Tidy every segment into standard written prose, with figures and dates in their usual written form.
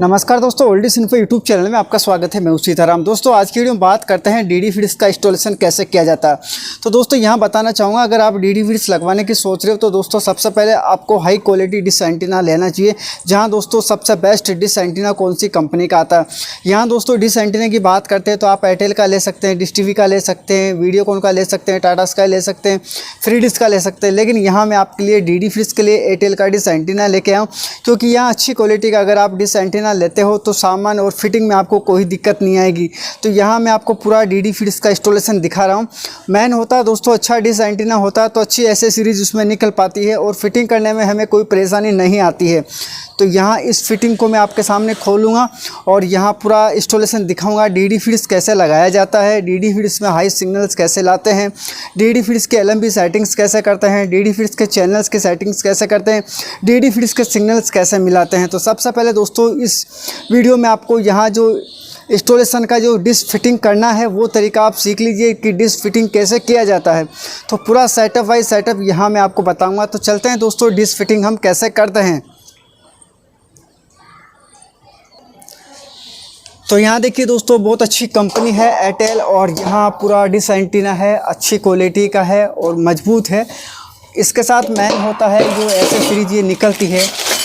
नमस्कार दोस्तों, oldies info YouTube channel में आपका स्वागत है। मैं सीताराम। दोस्तों आज की वीडियो में बात करते हैं डीडी फ्रिज का इंस्टॉलेशन कैसे किया जाता है। तो दोस्तों यहाँ बताना चाहूँगा, अगर आप डीडी फ्रिज लगवाने की सोच रहे हो तो दोस्तों सबसे पहले आपको हाई क्वालिटी डिश एंटीना लेना चाहिए। जहाँ दोस्तों सबसे बेस्ट डिश एंटीना कौन सी कंपनी का आता है। यहाँ दोस्तों डिश एंटीना की बात करते हैं तो आप एयरटेल का ले सकते हैं, डिश टीवी का ले सकते हैं, वीडियोकॉन का ले सकते हैं, टाटा स्काई ले सकते हैं, फ्री डिश का ले सकते हैं। लेकिन यहाँ मैं आपके लिए डीडी फ्रिज के लिए एयरटेल का डिश एंटीना लेके आऊँ, क्योंकि यहाँ अच्छी क्वालिटी का अगर आप डिश एंटीना लेते हो तो सामान और फिटिंग में आपको कोई दिक्कत नहीं आएगी। तो यहाँ मैं आपको पूरा डीडी फ्रिज का इंस्टॉलेशन दिखा रहा हूँ। मैन होता है दोस्तों अच्छा डिश एंटीना होता है तो अच्छी एसेसरीज उसमें निकल पाती है और फिटिंग करने में हमें कोई परेशानी नहीं आती है। तो यहाँ इस फिटिंग को मैं आपके सामने खोलूँगा और यहाँ पूरा इंस्टॉलेशन दिखाऊंगा। डीडी फ्रिज कैसे लगाया जाता है, डीडी फ्रिज में हाई सिग्नल्स कैसे लाते हैं, डीडी फ्रिज के LMB सेटिंग्स कैसे करते हैं, डीडी फ्रिज के चैनल्स के सेटिंग्स कैसे करते हैं, डीडी फ्रिज के सिग्नल्स कैसे मिलाते हैं। तो सबसे पहले दोस्तों इस वीडियो में आपको यहाँ जो इंस्टॉलेशन का जो डिश फिटिंग करना है वो तरीका आप सीख लीजिए कि डिश फिटिंग कैसे किया जाता है। तो पूरा सेटअप वाइज सेटअप यहाँ मैं आपको बताऊँगा। तो चलते हैं दोस्तों डिश फिटिंग हम कैसे करते हैं। तो यहाँ देखिए दोस्तों बहुत अच्छी कंपनी है एयरटेल और यहाँ पूरा डिश एंटीना है, अच्छी क्वालिटी का है और मजबूत है। इसके साथ मैन होता है जो ऐसे सीरीज ये निकलती है,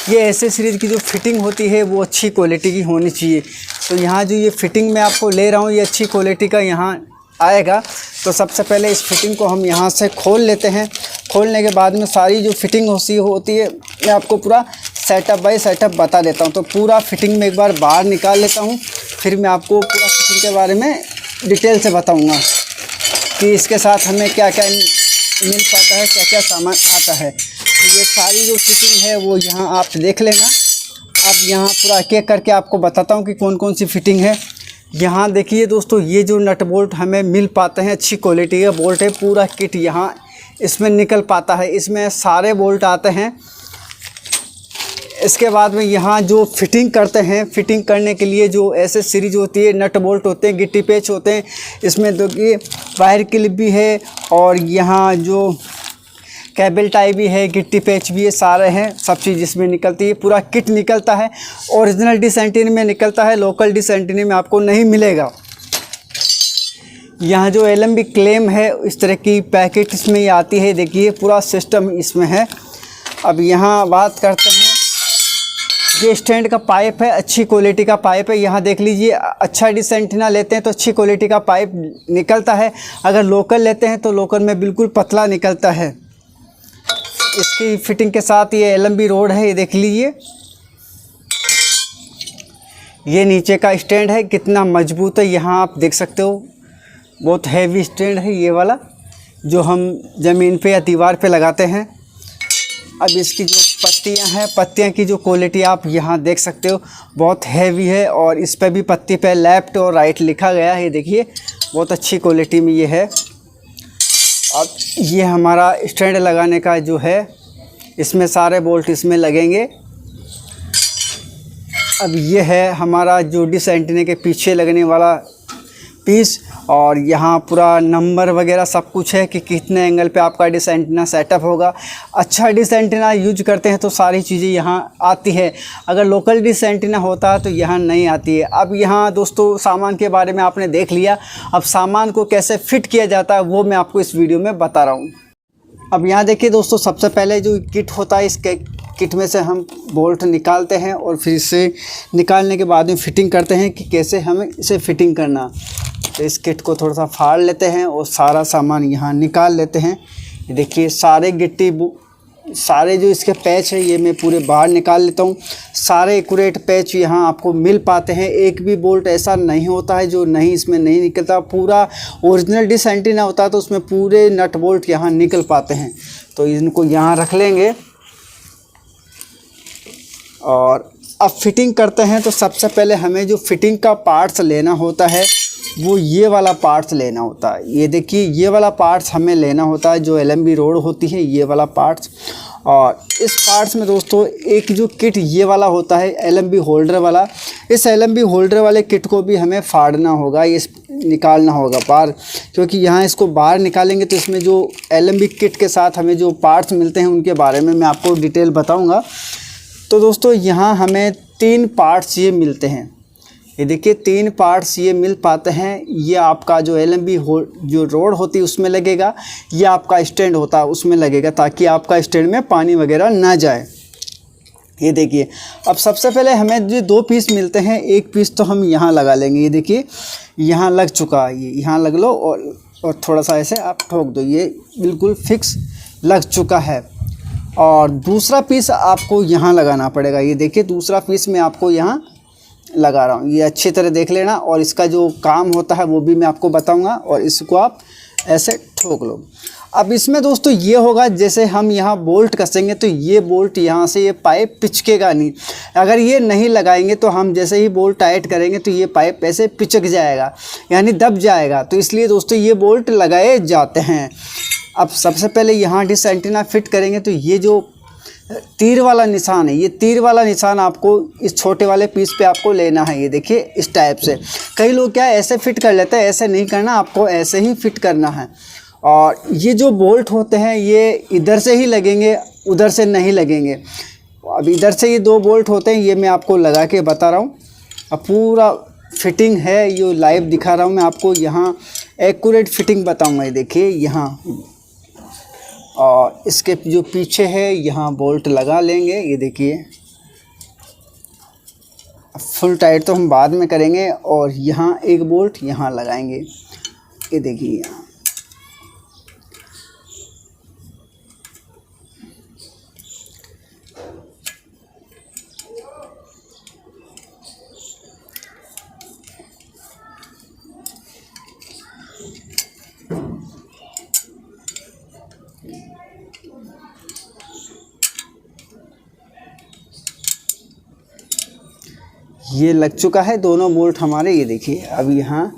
ये ऐसे सीरीज की जो फिटिंग होती है वो अच्छी क्वालिटी की होनी चाहिए। तो यहाँ जो ये फिटिंग मैं आपको ले रहा हूँ ये अच्छी क्वालिटी का यहाँ आएगा। तो सबसे पहले इस फिटिंग को हम यहाँ से खोल लेते हैं। खोलने के बाद में सारी जो फिटिंग होती है मैं आपको पूरा सेटअप बाय सेटअप बता देता हूँ। तो पूरा फिटिंग में एक बार बाहर निकाल लेता हूँ, फिर मैं आपको पूरा फिटिंग के बारे में डिटेल से बताऊँगा कि इसके साथ हमें क्या क्या मिल पाता है, क्या क्या सामान आता है। तो ये सारी जो फिटिंग है वो यहाँ आप देख लेना। अब यहाँ पूरा एक एक करके आपको बताता हूँ कि कौन कौन सी फिटिंग है। यहाँ देखिए दोस्तों ये जो नट बोल्ट हमें मिल पाते हैं, अच्छी क्वालिटी का बोल्ट है, पूरा किट यहाँ इसमें निकल पाता है। इसमें सारे बोल्ट आते हैं। इसके बाद में यहाँ जो फिटिंग करते हैं, फिटिंग करने के लिए जो ऐसे सीरीज होती है, नट बोल्ट होते हैं, गिट्टी पेच होते हैं, इसमें देखिए वायर क्लिप भी है और यहाँ जो केबल टाई भी है, गिट्टी पेच भी है, सारे हैं, सब चीज़ इसमें निकलती है। पूरा किट निकलता है। ओरिजिनल डिश एंटीना में निकलता है, लोकल डिश एंटीना में आपको नहीं मिलेगा। यहाँ जो LMB क्लेम है इस तरह की पैकेट इसमें ही आती है। देखिए पूरा सिस्टम इसमें है। अब यहाँ बात करते हैं, ये स्टैंड का पाइप है, अच्छी क्वालिटी का पाइप है। यहाँ देख लीजिए अच्छा डिश एंटीना लेते हैं तो अच्छी क्वालिटी का पाइप निकलता है। अगर लोकल लेते हैं तो लोकल में बिल्कुल पतला निकलता है। इसकी फिटिंग के साथ ये LMB रोड है, ये देख लीजिए। ये नीचे का स्टैंड है, कितना मजबूत है यहाँ आप देख सकते हो। बहुत हैवी स्टैंड है ये वाला जो हम ज़मीन पे या दीवार पे लगाते हैं। अब इसकी जो पत्तियां हैं, पत्तियां की जो क्वालिटी आप यहाँ देख सकते हो बहुत हैवी है और इस पर भी पत्ती पे लेफ़्ट और राइट लिखा गया है। देखिए बहुत अच्छी क्वालिटी में ये है। अब ये हमारा स्टैंड लगाने का जो है, इसमें सारे बोल्ट इसमें लगेंगे। अब ये है हमारा जो डिश एंटीना के पीछे लगने वाला पीस और यहाँ पूरा नंबर वगैरह सब कुछ है कि कितने एंगल पे आपका डिश एंटीना सेटअप होगा। अच्छा डिश एंटीना यूज करते हैं तो सारी चीज़ें यहाँ आती है। अगर लोकल डिश एंटीना होता है तो यहाँ नहीं आती है। अब यहाँ दोस्तों सामान के बारे में आपने देख लिया। अब सामान को कैसे फिट किया जाता है वो मैं आपको इस वीडियो में बता रहा हूँ। अब यहाँ देखिए दोस्तों सबसे पहले जो किट होता है, इस किट में से हम बोल्ट निकालते हैं और फिर इसे निकालने के बाद में फिटिंग करते हैं कि कैसे हमें इसे फिटिंग करना। तो इस किट को थोड़ा सा फाड़ लेते हैं और सारा सामान यहाँ निकाल लेते हैं। देखिए सारे जो इसके पैच है ये मैं पूरे बाहर निकाल लेता हूँ। सारे एक्यूरेट पैच यहाँ आपको मिल पाते हैं। एक भी बोल्ट ऐसा नहीं होता है जो इसमें नहीं निकलता। पूरा ओरिजिनल डिश एंटीना होता है तो उसमें पूरे नट बोल्ट यहाँ निकल पाते हैं। तो इनको यहाँ रख लेंगे और अब फिटिंग करते हैं। तो सबसे पहले हमें जो फिटिंग का पार्ट्स लेना होता है वो ये वाला पार्ट्स लेना होता है। ये देखिए ये वाला पार्ट्स हमें लेना होता है, जो LMB रोड होती है ये वाला पार्ट्स। और इस पार्ट्स में दोस्तों एक जो किट ये वाला होता है LMB होल्डर वाला, इस LMB होल्डर वाले किट को भी हमें फाड़ना होगा, ये निकालना होगा बाहर, क्योंकि यहाँ इसको बाहर निकालेंगे तो इसमें जो LMB किट के साथ हमें जो पार्ट्स मिलते हैं उनके बारे में मैं आपको डिटेल बताऊँगा। तो दोस्तों यहाँ हमें 3 पार्ट्स ये मिलते हैं। ये देखिए 3 पार्ट्स ये मिल पाते हैं। ये आपका जो LMB जो रोड होती है उसमें लगेगा, ये आपका स्टैंड होता है उसमें लगेगा, ताकि आपका स्टैंड में पानी वगैरह ना जाए। ये देखिए अब सबसे पहले हमें जो 2 पीस मिलते हैं, एक पीस तो हम यहाँ लगा लेंगे। ये देखिए यहाँ लग चुका है, ये यहाँ लग लो और थोड़ा सा ऐसे आप ठोक दो, ये बिल्कुल फिक्स लग चुका है। और दूसरा पीस आपको यहाँ लगाना पड़ेगा। ये देखिए दूसरा पीस मैं आपको यहाँ लगा रहा हूँ, ये अच्छी तरह देख लेना। और इसका जो काम होता है वो भी मैं आपको बताऊँगा, और इसको आप ऐसे ठोक लो। अब इसमें दोस्तों ये होगा, जैसे हम यहाँ बोल्ट कसेंगे तो ये बोल्ट यहाँ से ये पाइप पिचकेगा नहीं। अगर ये नहीं लगाएंगे तो हम जैसे ही बोल्ट टाइट करेंगे तो ये पाइप ऐसे पिचक जाएगा, यानी दब जाएगा। तो इसलिए दोस्तों ये बोल्ट लगाए जाते हैं। अब सबसे पहले यहाँ डिश एंटीना फिट करेंगे तो ये जो तीर वाला निशान है, ये तीर वाला निशान आपको इस छोटे वाले पीस पे आपको लेना है। ये देखिए इस टाइप से। कई लोग क्या ऐसे फिट कर लेते हैं, ऐसे नहीं करना, आपको ऐसे ही फिट करना है। और ये जो बोल्ट होते हैं ये इधर से ही लगेंगे, उधर से नहीं लगेंगे। अब इधर से ये 2 बोल्ट होते हैं, ये मैं आपको लगा के बता रहा हूँ। अब पूरा फिटिंग है, ये लाइव दिखा रहा हूँ मैं आपको, यहाँ एक्यूरेट फिटिंग बताऊँगा। ये देखिए यहाँ, और इसके जो पीछे है यहाँ बोल्ट लगा लेंगे। ये देखिए फुल टाइट तो हम बाद में करेंगे, और यहाँ एक बोल्ट यहाँ लगाएंगे। ये देखिए यहाँ ये लग चुका है दोनों बोल्ट हमारे। ये देखिए अब यहाँ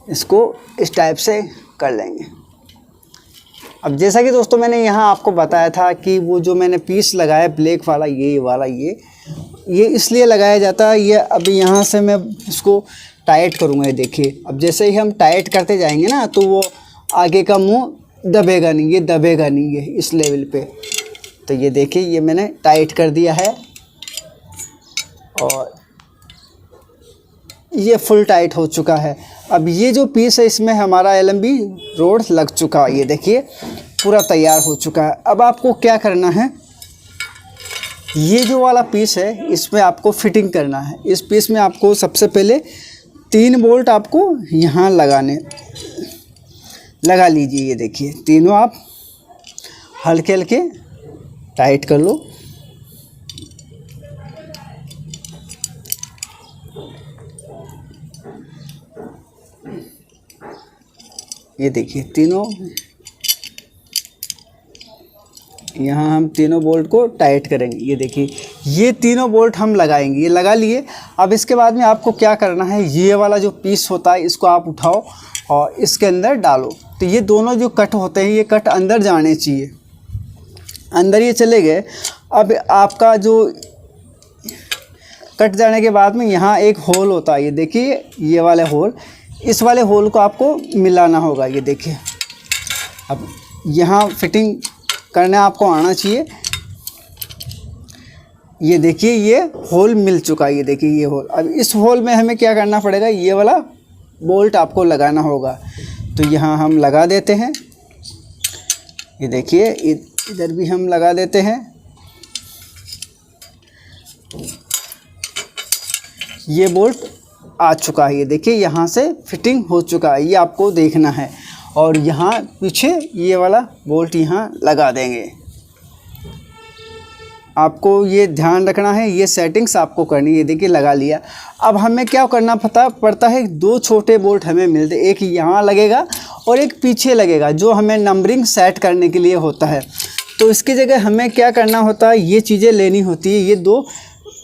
इसको इस टाइप से कर लेंगे। अब जैसा कि दोस्तों मैंने यहाँ आपको बताया था कि वो जो मैंने पीस लगाया ब्लैक वाला, ये वाला ये इसलिए लगाया जाता है। ये अब यहाँ से मैं इसको टाइट करूँगा। ये देखिए अब जैसे ही हम टाइट करते जाएंगे ना तो वो आगे का मुँह दबेगा नहीं, ये दबेगा नहीं, ये इस लेवल पे। तो ये देखिए ये मैंने टाइट कर दिया है, और ये फुल टाइट हो चुका है। अब ये जो पीस है इसमें हमारा LMB रोड लग चुका है। ये देखिए पूरा तैयार हो चुका है। अब आपको क्या करना है, ये जो वाला पीस है इसमें आपको फिटिंग करना है। इस पीस में आपको सबसे पहले 3 बोल्ट आपको यहाँ लगा लीजिए। ये देखिए तीनों आप हल्के हल्के टाइट कर लो। ये देखिए तीनों, यहाँ हम तीनों बोल्ट को टाइट करेंगे। ये देखिए ये तीनों बोल्ट हम लगाएंगे, ये लगा लिए। अब इसके बाद में आपको क्या करना है, ये वाला जो पीस होता है इसको आप उठाओ और इसके अंदर डालो। तो ये दोनों जो कट होते हैं ये कट अंदर जाने चाहिए, अंदर ये चले गए। अब आपका जो कट जाने के बाद में यहाँ एक होल होता है, ये देखिए ये वाले होल, इस वाले होल को आपको मिलाना होगा। ये देखिए अब यहाँ फिटिंग करना आपको आना चाहिए। ये देखिए ये होल मिल चुका है। ये देखिए ये होल, अब इस होल में हमें क्या करना पड़ेगा, ये वाला बोल्ट आपको लगाना होगा। तो यहाँ हम लगा देते हैं। ये देखिए इधर भी हम लगा देते हैं। ये बोल्ट आ चुका है। ये देखिए यहाँ से फिटिंग हो चुका है, ये आपको देखना है। और यहाँ पीछे ये वाला बोल्ट यहाँ लगा देंगे। आपको ये ध्यान रखना है, ये सेटिंग्स आपको करनी है। ये देखिए लगा लिया। अब हमें क्या करना पड़ता है, 2 छोटे बोल्ट हमें मिलते, एक यहाँ लगेगा और एक पीछे लगेगा, जो हमें नंबरिंग सेट करने के लिए होता है। तो इसकी जगह हमें क्या करना होता है, ये चीज़ें लेनी होती है। ये 2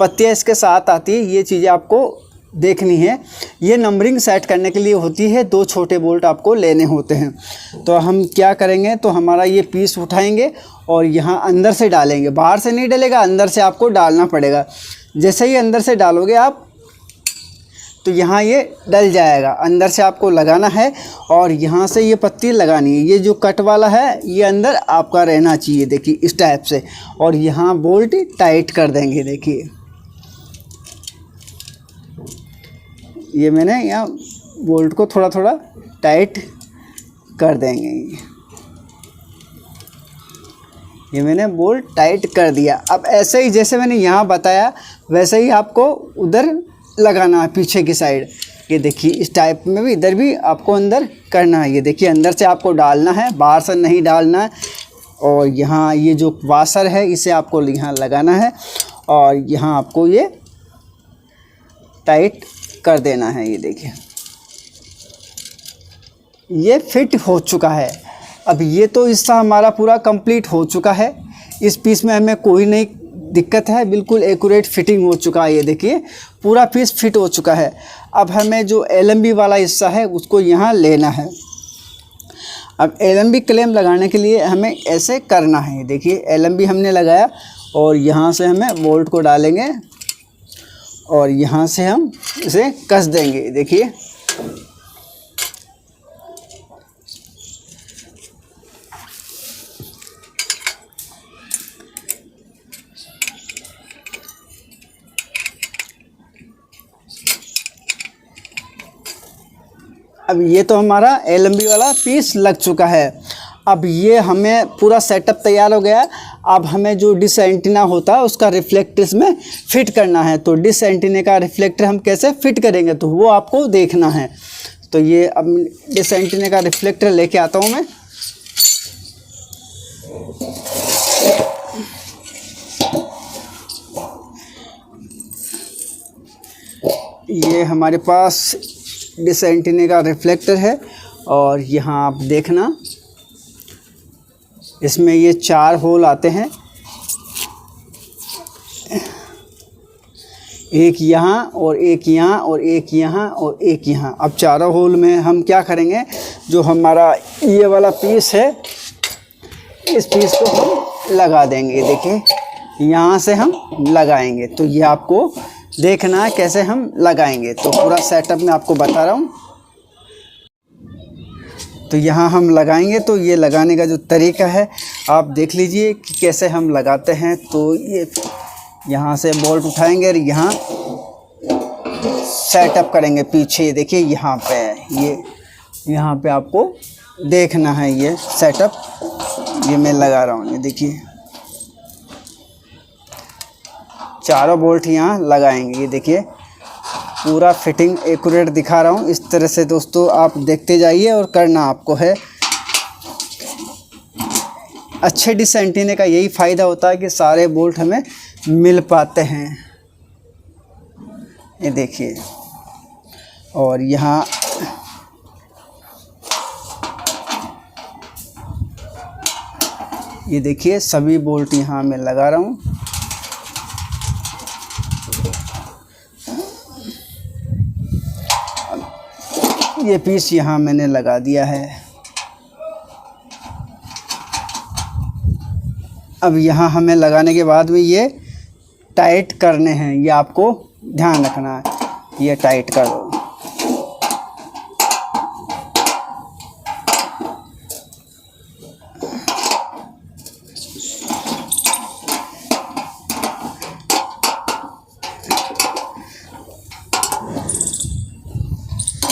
पत्तियाँ इसके साथ आती है, ये चीज़ें आपको देखनी है। ये नंबरिंग सेट करने के लिए होती है, 2 छोटे बोल्ट आपको लेने होते हैं। तो हम क्या करेंगे, तो हमारा ये पीस उठाएंगे और यहाँ अंदर से डालेंगे। बाहर से नहीं डलेगा, अंदर से आपको डालना पड़ेगा। जैसे ही अंदर से डालोगे आप तो यहाँ ये डल जाएगा। अंदर से आपको लगाना है और यहाँ से ये पत्ती लगानी है। ये जो कट वाला है ये अंदर आपका रहना चाहिए, देखिए इस टाइप से। और यहाँ बोल्ट टाइट कर देंगे। देखिए ये मैंने यहाँ बोल्ट को थोड़ा थोड़ा टाइट कर देंगे। ये मैंने बोल्ट टाइट कर दिया। अब ऐसे ही जैसे मैंने यहाँ बताया वैसे ही आपको उधर लगाना है पीछे की साइड। ये देखिए इस टाइप में भी इधर भी आपको अंदर करना है। ये देखिए अंदर से आपको डालना है, बाहर से नहीं डालना है। और यहाँ ये जो वाशर है इसे आपको यहाँ लगाना है और यहाँ आपको ये टाइट कर देना है। ये देखिए ये फिट हो चुका है। अब ये तो हिस्सा हमारा पूरा कंप्लीट हो चुका है। इस पीस में हमें कोई नहीं दिक्कत है, बिल्कुल एक्यूरेट फिटिंग हो चुका है। ये देखिए पूरा पीस फिट हो चुका है। अब हमें जो LMB वाला हिस्सा है उसको यहाँ लेना है। अब LMB क्लेम लगाने के लिए हमें ऐसे करना है। देखिए LMB हमने लगाया और यहाँ से हमें बोल्ट को डालेंगे और यहाँ से हम इसे कस देंगे। देखिए अब ये तो हमारा LMB वाला पीस लग चुका है। अब ये हमें पूरा सेटअप तैयार हो गया। अब हमें जो डिश एंटीना होता है उसका रिफ्लेक्टर इसमें फिट करना है। तो डिश एंटीने का रिफ्लेक्टर हम कैसे फिट करेंगे तो वो आपको देखना है। तो ये अब डिश एंटीने का रिफ्लेक्टर लेके आता हूँ मैं। ये हमारे पास डिश एंटीने का रिफ्लेक्टर है और यहाँ आप देखना इसमें ये 4 होल आते हैं, एक यहाँ और एक यहाँ और एक यहाँ और एक यहाँ। अब चारों होल में हम क्या करेंगे, जो हमारा ये वाला पीस है इस पीस को हम लगा देंगे। देखिए यहाँ से हम लगाएंगे। तो ये आपको देखना है कैसे हम लगाएंगे। तो पूरा सेटअप मैं आपको बता रहा हूँ। तो यहाँ हम लगाएंगे। तो ये लगाने का जो तरीका है आप देख लीजिए कि कैसे हम लगाते हैं। तो ये यहाँ से बोल्ट उठाएंगे और यहाँ सेटअप करेंगे पीछे। देखिए यहाँ पे ये यहाँ पे आपको देखना है ये सेटअप। ये मैं लगा रहा हूँ। ये देखिए चारों बोल्ट यहाँ लगाएंगे। ये देखिए पूरा फिटिंग एक्यूरेट दिखा रहा हूँ। इस तरह से दोस्तों आप देखते जाइए और करना आपको है। अच्छे डिश एंटीने का यही फ़ायदा होता है कि सारे बोल्ट हमें मिल पाते हैं। ये देखिए और यहाँ ये देखिए सभी बोल्ट यहाँ मैं लगा रहा हूँ। ये पीस यहाँ मैंने लगा दिया है। अब यहाँ हमें लगाने के बाद में ये टाइट करने हैं। ये आपको ध्यान रखना है। ये टाइट कर दो।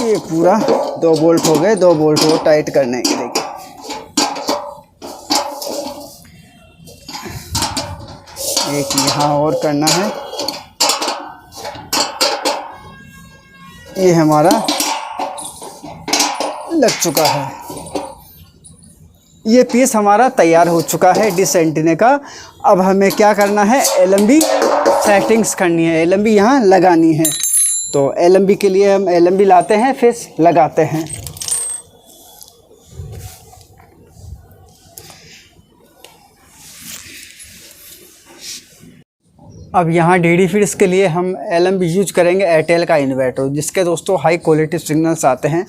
ये पूरा 2 बोल्ट हो गए। 2 बोल्ट को टाइट करने के। देखिए एक यहाँ और करना है। ये हमारा लग चुका है। ये पीस हमारा तैयार हो चुका है डिश एंटीने का। अब हमें क्या करना है, LMB सेटिंग्स करनी है। LMB यहाँ लगानी है। तो LMB के लिए हम LMB लाते हैं फिर लगाते हैं। अब यहाँ DD फिट्स के लिए हम LMB यूज करेंगे एयरटेल का इन्वर्टर, जिसके दोस्तों हाई क्वालिटी सिग्नल्स आते हैं।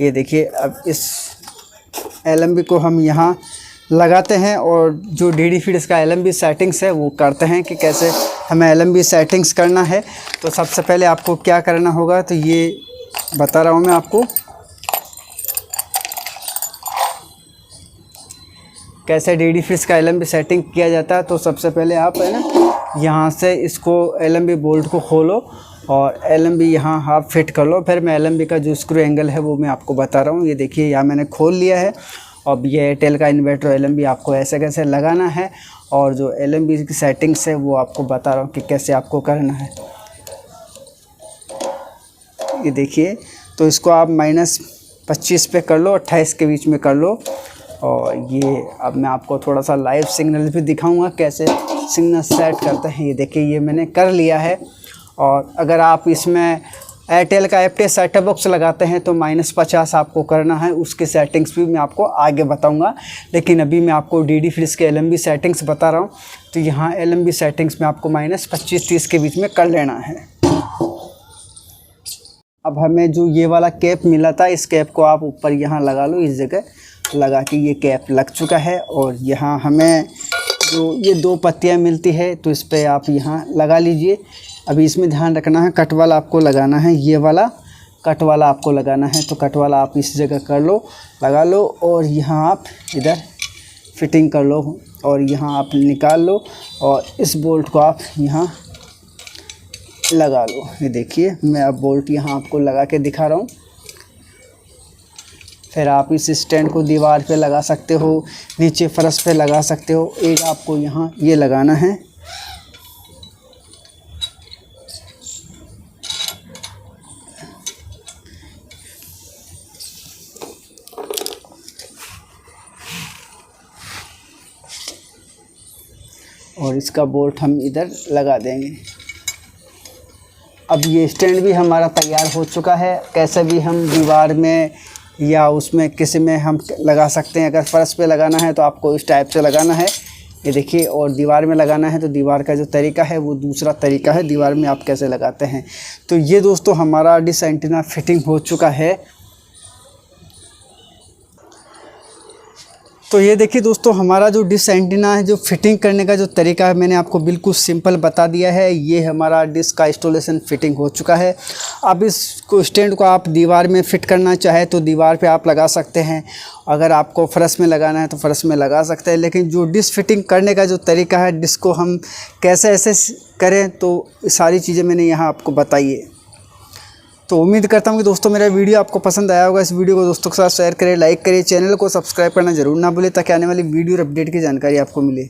ये देखिए अब इस LMB को हम यहाँ लगाते हैं और जो DD फिट्स का LMB सेटिंग्स है वो करते हैं कि कैसे हमें LMB सेटिंग्स करना है। तो सबसे पहले आपको क्या करना होगा, तो ये बता रहा हूँ मैं आपको कैसे DD फ्रिज का LMB सेटिंग किया जाता है। तो सबसे पहले आप है ना यहाँ से इसको LMB बोल्ट को खोलो और LMB यहाँ आप फिट कर लो। फिर मैं LMB का जो स्क्रू एंगल है वो मैं आपको बता रहा हूँ। ये देखिए यहाँ मैंने खोल लिया है। अब ये एयरटेल का इन्वर्टर LMB आपको ऐसे कैसे लगाना है और जो LMB की सेटिंग्स है वो आपको बता रहा हूँ कि कैसे आपको करना है। ये देखिए, तो इसको आप -25 पे कर लो, 28 के बीच में कर लो। और ये अब मैं आपको थोड़ा सा लाइव सिग्नल भी दिखाऊंगा कैसे सिग्नल सेट करते हैं। ये देखिए ये मैंने कर लिया है। और अगर आप इसमें एयरटेल का FT सेटअप बॉक्स लगाते हैं तो -50 आपको करना है। उसकी सेटिंग्स भी मैं आपको आगे बताऊंगा, लेकिन अभी मैं आपको DD फ्रिज के LMB सेटिंग्स बता रहा हूँ। तो यहाँ LMB सेटिंग्स में आपको -25-30 के बीच में कर लेना है। अब हमें जो ये वाला कैप मिला था, इस कैप को आप ऊपर यहाँ लगा लो। इस जगह लगा के ये कैप लग चुका है। और यहाँ हमें जो ये 2 पत्तियाँ मिलती है तो इस पर आप यहाँ लगा लीजिए। अभी इसमें ध्यान रखना है, कट वाला आपको लगाना है, ये वाला कट वाला आपको लगाना है। तो कट वाला आप इस जगह कर लो, लगा लो और यहाँ आप इधर फिटिंग कर लो और यहाँ आप निकाल लो और इस बोल्ट को आप यहाँ लगा लो। ये देखिए मैं अब बोल्ट यहाँ आपको लगा के दिखा रहा हूँ। फिर आप इस स्टैंड को दीवार पे लगा सकते हो, नीचे फर्श पे लगा सकते हो। एक आपको यहाँ ये लगाना है। और इसका बोल्ट हम इधर लगा देंगे। अब ये स्टैंड भी हमारा तैयार हो चुका है। कैसे भी हम दीवार में या उसमें किसी में हम लगा सकते हैं। अगर फर्श पे लगाना है तो आपको इस टाइप से लगाना है, ये देखिए। और दीवार में लगाना है तो दीवार का जो तरीका है वो दूसरा तरीका है, दीवार में आप कैसे लगाते हैं। तो ये दोस्तों हमारा डिश एंटीना फिटिंग हो चुका है। तो ये देखिए दोस्तों हमारा जो डिश एंटीना है, जो फिटिंग करने का जो तरीका है मैंने आपको बिल्कुल सिंपल बता दिया है। ये हमारा डिश का इंस्टॉलेशन फिटिंग हो चुका है। अब इसको स्टैंड को आप दीवार में फिट करना चाहे तो दीवार पे आप लगा सकते हैं। अगर आपको फर्श में लगाना है तो फर्श में लगा सकते हैं। लेकिन जो डिश फिटिंग करने का जो तरीका है, डिश को हम कैसे ऐसे करें, तो सारी चीज़ें मैंने यहाँ आपको बताई है। तो उम्मीद करता हूँ कि दोस्तों मेरा वीडियो आपको पसंद आया होगा। इस वीडियो को दोस्तों के साथ शेयर करें, लाइक करें, चैनल को सब्सक्राइब करना जरूर ना भूलें ताकि आने वाली वीडियो और अपडेट की जानकारी आपको मिले।